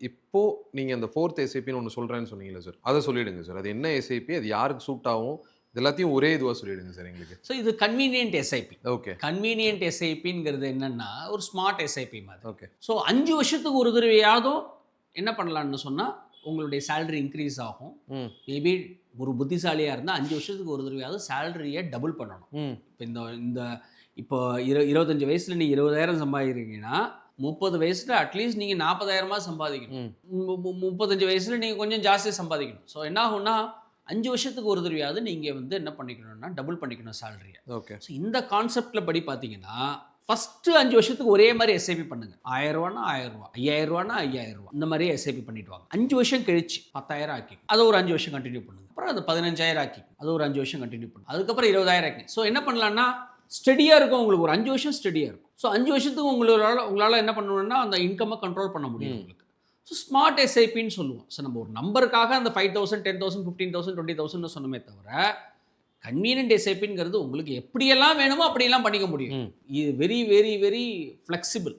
இப்போ நீங்க அந்த 4த் எஸ்ஐபின்னு ஒண்ணு சொல்றேன்னு சொன்னீங்கல்ல சார். அத சொல்லிடுங்க சார். அது என்ன எஸ்ஐபி? அது யாருக்கு சூட் ஆகும்? இது எல்லாத்தையும் ஒரே இதுவா சொல்லிடுங்க சார் எங்களுக்கு. ஸோ இது கன்வீனியன்ட் எஸ்ஐபி. ஓகே. கன்வீனியன்ட் எஸ்ஐபிங்கிறது என்னன்னா, ஒரு ஸ்மார்ட் எஸ்ஐபி மாதிரி. ஓகே. ஸோ 5 வருஷத்துக்கு ஒரு தடவையாவதும் என்ன பண்ணலாம்னு சொன்னா, உங்களுடைய சேலரி இன்க்ரீஸ் ஆகும். ம். மேபி ஒரு புத்திசாலியா இருந்தா 5 வருஷத்துக்கு ஒரு தடவையாவது சேலரிய டபுள் பண்ணணும். ம். இப்ப இந்த இந்த இப்போ 25 வயசுல நீங்க 20,000 சம்பாதிக்கிறீங்கன்னா, 30 வயசுல அட்லீஸ்ட் நீங்க 40,000 சம்பாதிக்கணும். ம். 35 வயசுல நீங்க கொஞ்சம் ஜாஸ்தியா சம்பாதிக்கணும். ஸோ என்ன ஆகும்னா, 5 வருஷத்துக்கு ஒரு தடவையாவது நீங்க வந்து என்ன பண்ணிக்கணும்னா, டபுள் பண்ணிக்கணும் சேலரிய. ஓகே. ஸோ இந்த கான்செப்ட்ல படி பார்த்தீங்கன்னா, ஃபர்ஸ்ட் 5 வருஷத்துக்கு ஒரே மாதிரி எஸ்ஐபி பண்ணுங்க. ரூ. 1000னா ரூ. 1000, ரூ. 5000னா ரூ. 5000 இந்த மாதிரியே எஸ்ஐபி பண்ணிட்டு வாங்க. 5 வருஷம் கழிச்சு 10,000 ஆக்கி அதை ஒரு 5 வருஷம் கண்டினியூ பண்ணுங்க. அப்புறம் அது 15,000 ஆக்கி அது ஒரு 5 வருஷம் கண்டினியூ பண்ணுங்க. அதுக்கப்புறம் 20,000 ஆக்கி. ஸோ என்ன பண்ணலாம்னா, ஸ்டெடியா இருக்கும் உங்களுக்கு. ஒரு 5 வருஷம் ஸ்டெடியா இருக்கும். ஸோ 5 வருஷத்துக்கு உங்களால என்ன பண்ணணும்னா, அந்த இன்கம்மை கண்ட்ரோல் பண்ண முடியும் உங்களுக்கு. ஸோ ஸ்மார்ட் எஸ்ஐபின்னு சொல்லுவோம். ஸோ நம்ம ஒரு நம்பருக்காக அந்த 5,000, 10,000, 15,000, 20,000 சொன்னமே தவிர, கன்வீனியன்ட் எஸ்ஐபிங்கிறது உங்களுக்கு எப்படியெல்லாம் வேணுமோ அப்படியெல்லாம் பண்ணிக்க முடியும். இது வெரி வெரி வெரி ஃப்ளெக்சிபிள்.